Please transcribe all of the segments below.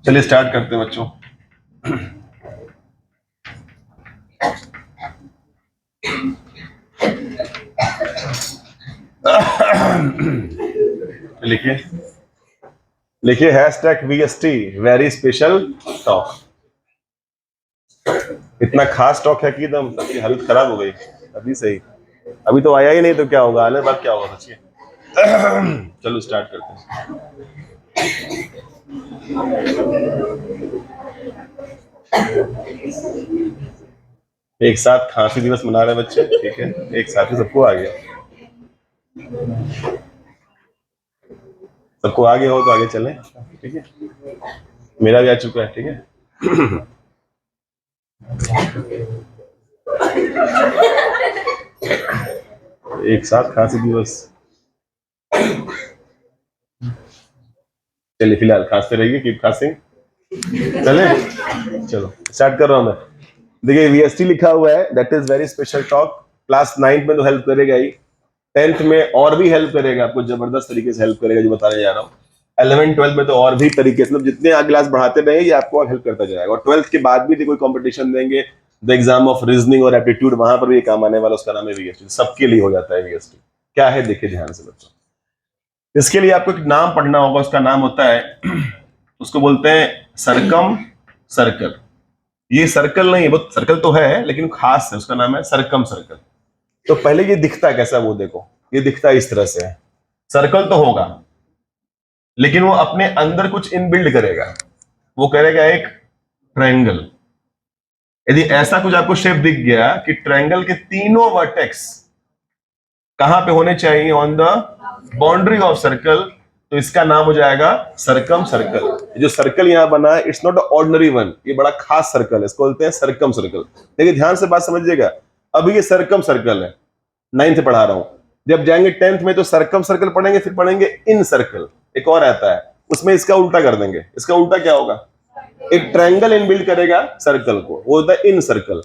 चलिए स्टार्ट करते हैं बच्चों। लिखिए लिखिए hashtag VST very special talk. इतना खास टॉक है कि एकदम सबकी हालत खराब हो गई। अभी सही, अभी तो आया ही नहीं तो क्या होगा, आने बाद क्या होगा सोचिए। चलो स्टार्ट करते हैं। एक साथ खांसी दिवस मना रहे बच्चे, ठीक है, एक साथ ही सबको आ गया। सबको आगे हो तो आगे चलें, ठीक है। मेरा भी आ चुका है, ठीक है। एक साथ खांसी दिवस। चलिए फिलहाल खांसते रहिए, कीप खांसिंग। चले, चलो स्टार्ट कर रहा हूं मैं। देखिए VST लिखा हुआ है, that is very special talk. Class 9 में तो हेल्प करेगा ही, 10th में और भी हेल्प करेगा, आपको जबरदस्त तरीके से हेल्प करेगा जो बताने जा रहा हूँ। 11 12 में तो और भी तरीके से, मतलब जितने आगे क्लास बढ़ाते रहे ये आपको हेल्प करता जाएगा। और 12th के बाद भी कोई कंपटीशन देंगे, द एग्जाम ऑफ रीजनिंग और एप्टीट्यूड, वहां पर भी ये काम आने वाला, उसका नाम है VST। सबके लिए हो जाता है VST। क्या है देखिए ध्यान से बच्चों। इसके लिए आपको एक नाम पढ़ना होगा, उसका नाम होता है, उसको बोलते हैं सरकम सर्कल। ये सर्कल नहीं है, बहुत सर्कल तो है लेकिन खास है, उसका नाम है सरकम सर्कल। तो पहले ये दिखता कैसा, वो देखो, ये दिखता इस तरह से है। सर्कल तो होगा लेकिन वो अपने अंदर कुछ इनबिल्ड करेगा, वो करेगा एक ट्रायंगल। यदि ऐसा कुछ आपको शेप दिख गया कि ट्रायंगल के तीनों वर्टेक्स कहां पे होने चाहिए, on the boundary of circle, तो इसका नाम हो जाएगा सरकम सर्कल। जो सर्कल यहां बना है, it's not a ordinary one, ये बड़ा खास सर्कल है, इसको बोलते हैं सरकम सर्कल। देखिए ध्यान से बात समझिएगा, अभी ये सरकम सर्कल है, 9th से पढ़ा रहा हूं। जब जाएंगे 10th में तो सरकम सर्कल पढ़ेंगे, फिर पढ़ेंगे इन सर्कल, एक और आता है, उसमें इसका उल्टा कर देंगे। इसका उल्टा क्या होगा, एक ट्रायंगल इनबिल्ड करेगा सर्कल को, वो होता है इन सर्कल।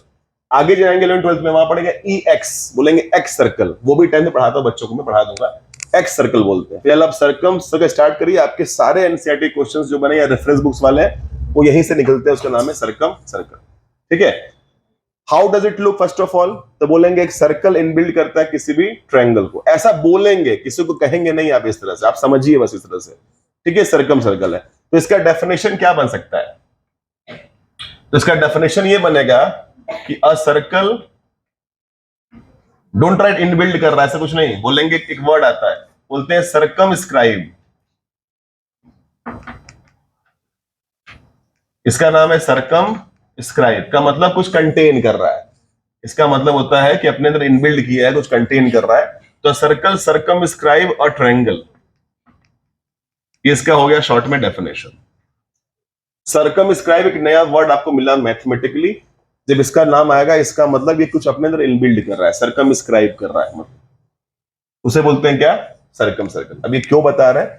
आगे जाएंगे 11th 12th में, वहां पढ़ेंगे EX, बोलेंगे एक्स सर्कल, वो भी 10th में पढ़ाता हूं बच्चों को, मैं पढ़ा दूंगा। एक्स सर्कल बोलते हैं। फिर आप सरकम सर्कल स्टार्ट करिए, आपके सारे NCERT क्वेश्चंस जो बने या रेफरेंस बुक्स वाले हैं वो यहीं से निकलते हैं, उसका नाम है सरकम सर्कल, ठीक है। How does it look, first of all तो बोलेंगे एक सर्कल इनबिल्ड करता है किसी भी ट्रायंगल को, ऐसा बोलेंगे, किसी को कहेंगे नहीं आप इस तरह से, आप समझिए बस इस तरह से, ठीक है। सरकम सर्कल है, तो इसका डेफिनेशन क्या बन सकता है, तो इसका डेफिनेशन ये बनेगा कि a circle, don't write inbuilt कर रहा है, ऐसा कुछ नहीं, बोलेंगे एक वर्ड आता है, बोलते हैं सरकमस्क्राइब। इसका नाम है सरकमस्क्राइब, का मतलब कुछ कंटेन कर रहा है। इसका मतलब होता है कि अपने अंदर इनबिल्ड किया है, कुछ कंटेन कर रहा है। तो सर्कल सरकमस्क्राइब और ट्रायंगल, ये इसका हो गया शॉर्ट में डेफिनेशन। सरकमस्क्राइब एक नया वर्ड आपको मिला मैथमेटिकली, जब इसका नाम आएगा इसका मतलब ये कुछ अपने अंदर इनबिल्ड कर रहा है, सरकमस्क्राइब कर रहा है, मतलब उसे बोलते हैं क्या, सरकम सर्कल। अब ये क्यों बता रहे हैं,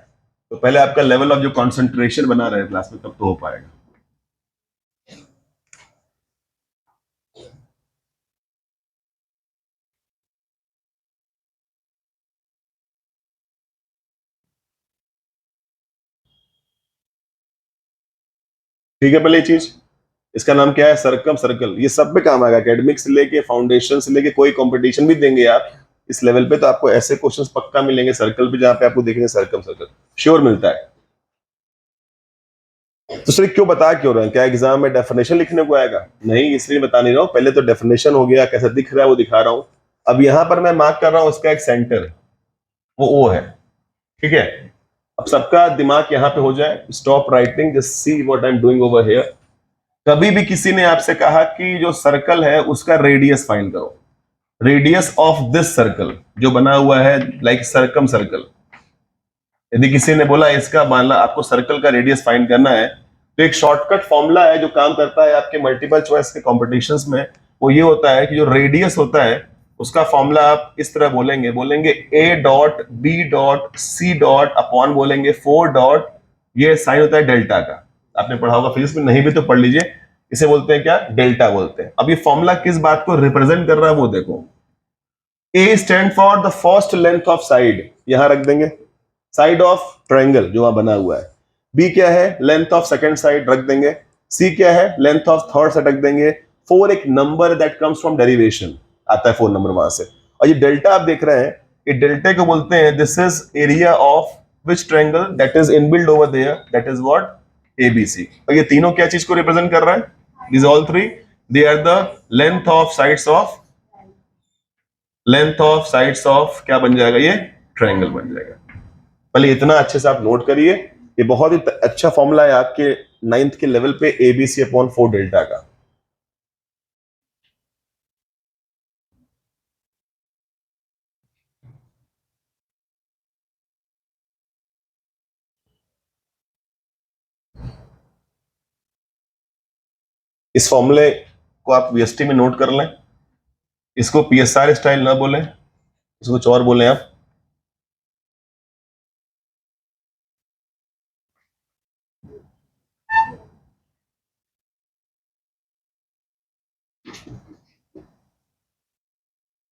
तो पहले आपका लेवल ऑफ जो कॉन्सेंट्रेशन बना रहे क्लास में, तब तो हो पाएगा। ठीक है, पहले चीज, इसका नाम क्या है, सरकम सर्कल। ये सब पे काम आएगा, एकेडमिक से लेके फाउंडेशन से लेके, कोई कंपटीशन भी देंगे आप इस लेवल पे तो आपको ऐसे क्वेश्चंस पक्का मिलेंगे सर्कल पे, जहां पे आपको देखेंगे सरकम सर्कल, श्योर मिलता है। तो सिर्फ क्यों बता क्यों रहे हैं, क्या एग्जाम में डेफिनेशन लिखने को आएगा, नहीं, इसलिए बता नहीं रहा हूं। पहले तो डेफिनेशन हो गया, कैसा दिख रहा है वो दिखा रहा हूं। अब यहां पर मैं मार्क कर रहा हूं उसका एक सेंटर, वो O है, ठीक है। अब सबका दिमाग यहां पे हो जाए, stop writing, just see what I am doing over here. कभी भी किसी ने आपसे कहा कि जो सर्कल है उसका रेडियस फाइंड करो, रेडियस ऑफ दिस सर्कल जो बना हुआ है, लाइक सरकम सर्कल, यदि किसी ने बोला इसका, मान ला आपको सर्कल का रेडियस फाइंड करना है, तो एक शॉर्टकट फॉर्मूला है जो काम करता है आपके मल्टीपल चॉइस के कॉम्पिटिशन्स में, वो ये होता है कि जो रेडियस होता है उसका फॉर्मूला आप इस तरह बोलेंगे, बोलेंगे A.B.C. अपॉन बोलेंगे 4. ये साइन होता है डेल्टा का, आपने पढ़ा होगा फिजिक्स में, नहीं भी तो पढ़ लीजिए। इसे बोलते हैं क्या, डेल्टा बोलते हैं। अब ये फॉर्मूला किस बात को रिप्रेजेंट कर रहा है वो देखो, A stand for the first length of side, यहां रख देंगे, साइड ऑफ ट्रायंगल जो वहां बना हुआ है, बी क्या है, लेंथ ऑफ सेकंड साइड रख देंगे, सी क्या है, लेंथ ऑफ थर्ड साइड रख देंगे, 4 एक number that comes from derivation आता है, 4 नंबर वहां से। और ये डेल्टा आप देख रहे हैं, ये डेल्टा को बोलते हैं this is area of which triangle that is inbuilt over there, that is what, ABC. और ये तीनों क्या चीज को रिप्रेजेंट कर रहा है, this all three they are the length of sides of, length of sides of क्या बन जाएगा, ये ट्रायंगल बन जाएगा। पहले इतना अच्छे से आप नोट करिए, ये बहुत ही अच्छा फॉर्मूला है आपके 9th के लेवल पे एबीसी अपॉन 4 डेल्टा का। इस फॉर्मूले को आप वीएसटी में नोट कर लें, इसको पीएसआर स्टाइल ना बोलें, इसको कुछ और बोलें आप।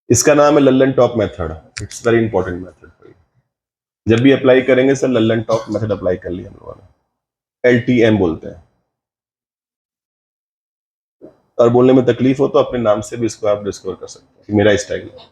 इसका नाम है Lallan top method, it's very important method for you. जब भी अप्लाई करेंगे sir Lallan top method apply कर लिया हम लोगों ने, एलटीएम बोलते हैं। और बोलने में तकलीफ हो तो अपने नाम से भी इसको आप डिस्कवर कर सकते हैं कि मेरा स्टाइल है।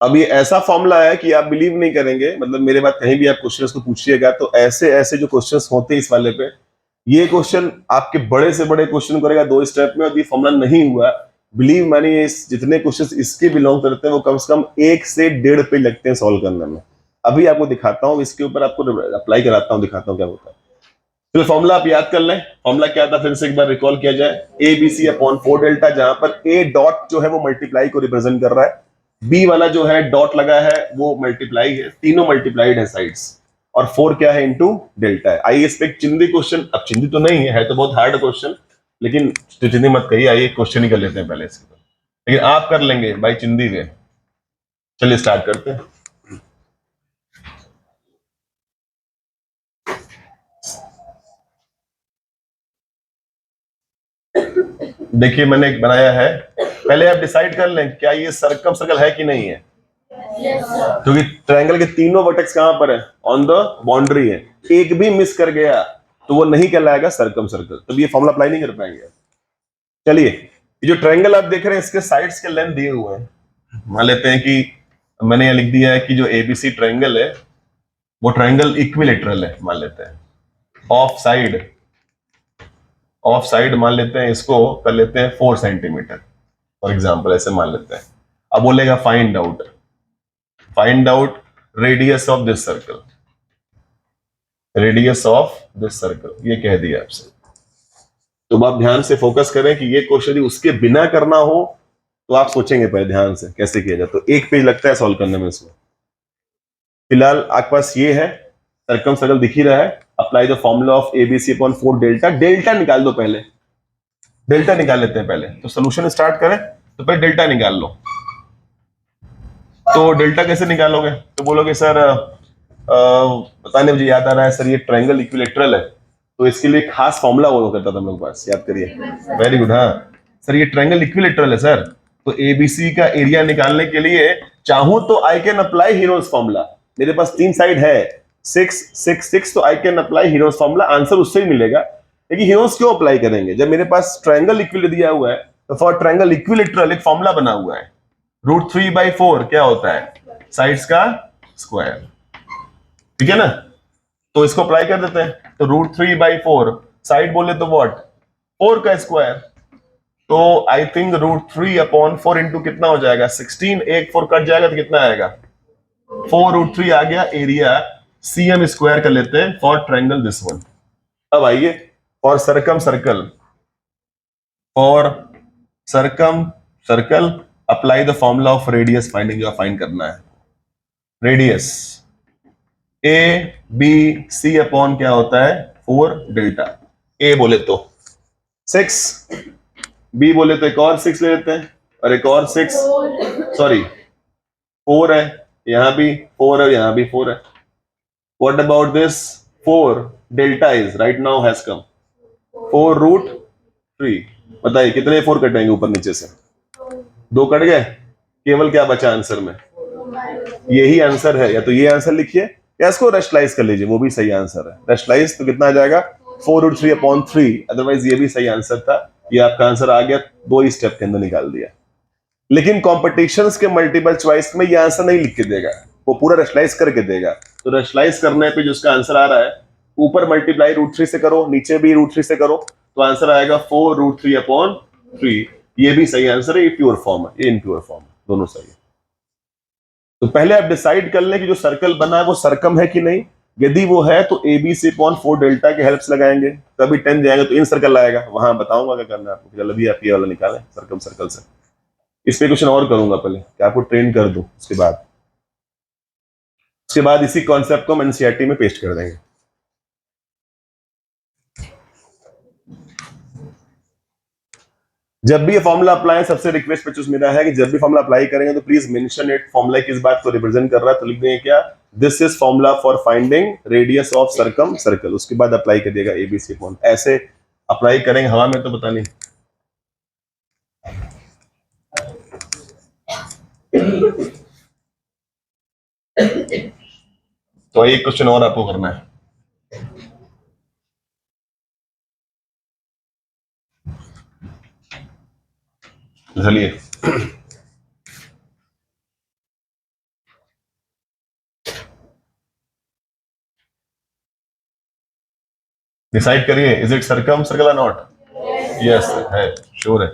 अब ये ऐसा फॉर्मूला है कि आप बिलीव नहीं करेंगे, मतलब मेरे बात कहीं भी आप क्वेश्चंस को पूछिएगा तो ऐसे ऐसे जो क्वेश्चंस होते हैं इस वाले पे, ये क्वेश्चन आपके बड़े से बड़े क्वेश्चन करेगा 2 स्टेप में, और ये फॉर्मूला नहीं हुआ, बिलीव मानी जितने क्वेश्चंस इसके बिलोंग करते हैं वो कम से कम 1 से 1.5 पेज लगते हैं सॉल्व करने में। अभी आपको दिखाता हूँ, इसके ऊपर आपको अप्लाई कराता हूँ, दिखाता हूँ क्या होता है। तो फॉर्मूला आप याद कर लें, फॉर्मूला क्या था फिर से एक बार रिकॉल किया जाए, A B C upon 4 delta, जहां पर ए डॉट जो है वो मल्टीप्लाई को रिप्रेजेंट कर रहा है, बी वाला जो है डॉट लगा है वो मल्टीप्लाई है, तीनों मल्टीप्लाइड है साइड्स, और 4 क्या है, इनटू डेल्टा है। आइए इस पे एक चिंदी क्वेश्चन, अब चिंदी तो नहीं है तो बहुत हार्ड क्वेश्चन, लेकिन तो चिंदी मत कहिए, आइए क्वेश्चन ही कर लेते हैं पहले इसके, लेकिन आप कर लेंगे भाई चिंदी वे। चलिए स्टार्ट करते हैं। देखिए मैंने एक बनाया है, पहले आप डिसाइड कर लें क्या ये सर्कम सर्कल है कि नहीं है, क्योंकि ट्रायंगल के तीनों वर्टेक्स कहां पर है, ऑन द बाउंड्री है, एक भी मिस कर गया तो वो नहीं कहलाएगा सर्कम सर्कल, तब ये फॉर्मूला अप्लाई नहीं कर पाएंगे। चलिए ये जो ट्रायंगल आप देख रहे हैं इसके साइड्स के लेंथ दिए हुए हैं, मान लेते हैं कि मैंने ये लिख दिया है कि जो एबीसी ट्रायंगल है वो ट्रायंगल इक्विलेटरल है, मान लेते हैं ऑफ साइड मान लेते हैं, इसको कर लेते हैं 4 सेंटीमीटर फॉर एग्जाम्पल, ऐसे मान लेते हैं। अब बोलेगा find out radius of this circle, ये कह दिया आपसे। तो आप ध्यान से फोकस करें कि ये क्वेश्चन उसके बिना करना हो तो आप सोचेंगे पहले ध्यान से कैसे किया जाए, तो एक पेज लगता है सॉल्व करने में इसको। फिलहाल आपके पास ये है, सर्कम सर्कल दिख ही रहा है, apply the formula of ABC upon 4 delta, delta निकाल दो पहले, डेल्टा निकाल लेते हैं पहले, तो सोल्यूशन स्टार्ट करें तो पहले डेल्टा निकाल लो। तो डेल्टा कैसे निकालोगे, तो बोलोगे सर बताने मुझे याद आ रहा है सर, ये ट्रायंगल इक्विलेटरल है तो इसके लिए खास फॉर्मूला हुआ करता था हम लोग पास, याद करिए, वेरी गुड। हाँ सर ये ट्रायंगल इक्विलेटरल है सर, तो एबीसी का एरिया निकालने के लिए चाहूं तो I can apply heroes formula, मेरे पास 3 साइड है 6 6 6, तो I can apply heroes formula, answer उससे ही मिलेगा। लेकिन हीरोज क्यों अप्लाई करेंगे जब मेरे पास ट्रायंगल इक्विलेटरल दिया हुआ है, तो फॉर ट्रायंगल इक्विलेटरल एक फॉर्मूला बना हुआ है, √3/4 क्या होता है, साइड्स का स्क्वायर, ठीक है ना, तो इसको अप्लाई कर देते हैं, तो √3/4 साइड बोले तो व्हाट, 4 का स्क्वायर, तो आई थिंक √3/4 इंटू कितना हो जाएगा 16, एक 4 कट जाएगा तो कितना आएगा 4√3 आ गया, एरिया cm स्क्वायर कर लेते हैं फॉर ट्रायंगल दिस वन। अब आइए for circumcircle apply the formula of radius finding, जो फाइंड करना है radius A B C upon क्या होता है 4 डेल्टा, ए बोले तो 6, बी बोले तो एक और 6 ले लेते हैं, और एक और 6, सॉरी 4 है, यहां भी 4 है, यहां भी 4 है। What about this 4 delta is right now has come 4 root 3। बताइए कितने 4 कटेंगे ऊपर नीचे से? 2 कट गए, केवल क्या बचा आंसर में? यही आंसर है। या तो ये आंसर लिखिए या इसको रेशनलाइज कर लीजिए, वो भी सही आंसर है। रेशनलाइज तो कितना आ जाएगा? 4√3/3। अदरवाइज ये भी सही आंसर था। ये आपका आंसर आ गया, 2 ही स्टेप के अंदर निकाल दिया। लेकिन कॉम्पिटिशंस के मल्टीपल चॉइस में ये आंसर नहीं लिख के देगा, वो पूरा रेशनलाइज करके देगा। तो रेशनलाइज करने पे जो उसका आंसर आ रहा है, ऊपर मल्टीप्लाई √3 से करो, नीचे भी √3 से करो, तो आंसर आएगा 4√3/3। ये भी सही आंसर है। ये प्योर फॉर्म है, ये इनप्योर फॉर्म है, दोनों सही है। तो पहले आप डिसाइड कर लें कि जो सर्कल बना है वो सरकम है कि नहीं। यदि वो है तो ABC/4 डेल्टा के हेल्प्स लगाएंगे। कभी 10 जाएंगे तो इन सर्कल आएगा, वहां बताऊंगा क्या करना है आपको। चलो अभी आप ये वाला निकालें सर्कम सर्कल से। इस पे क्वेश्चन और करूंगा पहले कि आपको ट्रेन कर दूं, उसके बाद इसी कॉन्सेप्ट को हम एनसीईआरटी में पेस्ट कर देंगे। जब भी ये फॉर्मूला अप्लाई, सबसे रिक्वेस्ट पे चूज मेरा है कि जब भी फॉर्मूला अप्लाई करेंगे तो प्लीज मेंशन इट। फॉर्मूला किस बात को रिप्रेजेंट कर रहा है, तो लिख देंगे क्या? This is formula for finding radius of circum circle. उसके बाद अप्लाई कर दिएगा ABC अपॉन। ऐसे अप्लाई करेंगे हवा में तो पता नहीं। तो एक क्वेश्चन और आपको करना है। चलिए डिसाइड करिए, इज इट सर्कम सर्कल और नॉट? यस है, श्योर है।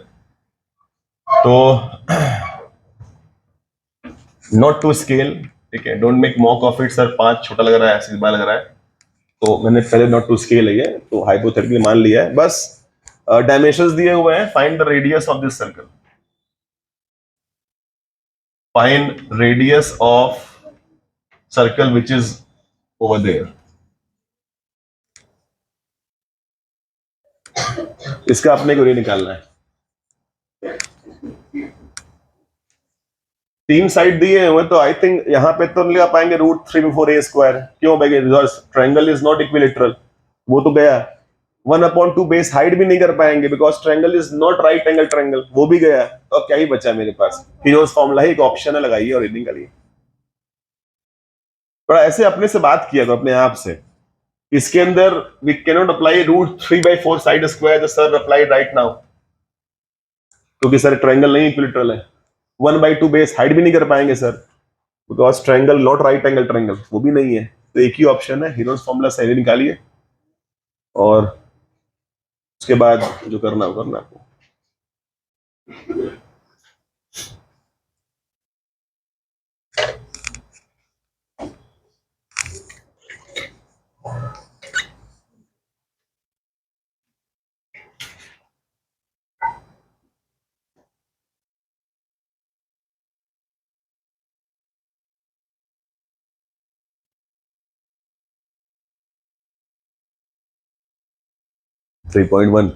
तो नॉट टू स्केल, ठीक है, don't make mock of it. Sir 5 छोटा लग रहा है, ऐसे बड़ा लग रहा है, तो मैंने पहले नॉट टू स्केल है, तो हाइपोथेटिकली मान लिया है। बस डायमेंशंस दिए हुए हैं, find the radius of this circle, find radius of circle which is over there. इसका अपने को ये निकालना है। 3 साइड दिए हुए, तो आई थिंक यहां पे तो नहीं आ पाएंगे √3/4a²। क्यों भाई? ट्रायंगल इज नॉट इक्विलेटरल, वो तो गया। 1/2 बेस हाइड भी नहीं कर पाएंगे because triangle is not right angle triangle, वो भी गया। तो क्या ही बचा मेरे पास? हीरोज फॉर्मूला ही एक ऑप्शन है, लगाइए और रीडिंग करिए। पर ऐसे अपने से बात किया तो अपने आप से, इसके अंदर we can not apply √3/4 side square sir applied right now, क्योंकि सर ट्रायंगल नहीं इक्विलेटरल है। 1/2 बेस हाइड भी नहीं कर पाएंगे sir because triangle not right angle triangle, वो भी नहीं है। तो एक ही ऑप्शन है, हीरोज फॉर्मूला सही निकालिए और उसके बाद जो करना हो करना आपको। Three 3.1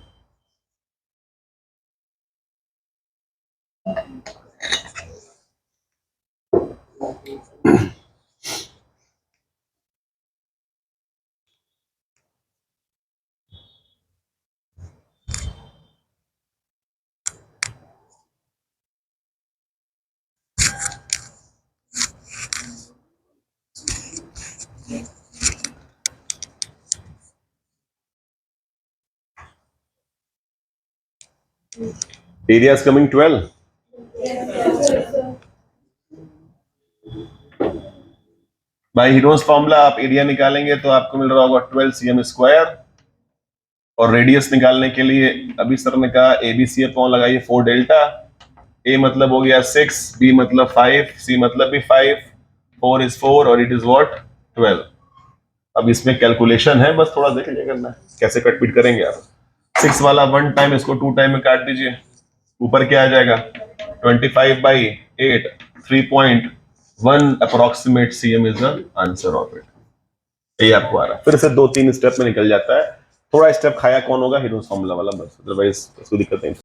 area is coming 12। By Hero's formula आप एरिया निकालेंगे तो आपको मिल रहा होगा 12 cm²। और रेडियस निकालने के लिए अभी सर ने कहा ABC अपॉन लगाइए 4 डेल्टा। A मतलब हो गया 6, B मतलब 5, C मतलब भी 5, 4 is 4 और इट इज व्हाट 12। अब इसमें कैलकुलेशन है, बस थोड़ा देख लीजिए करना है कैसे कट पीट करेंगे आप। 6 वाला 1 टाइम, इसको 2 टाइम में काट दीजिए, ऊपर क्या आ जाएगा 25/8, 3.1 approximate cm is the answer of it. ये आपको आ रहा है, फिर से 2-3 स्टेप में निकल जाता है। थोड़ा स्टेप खाया कौन होगा? हीरोज फॉर्मूला वाला, बस, अदरवाइज उसको दिक्कत नहीं।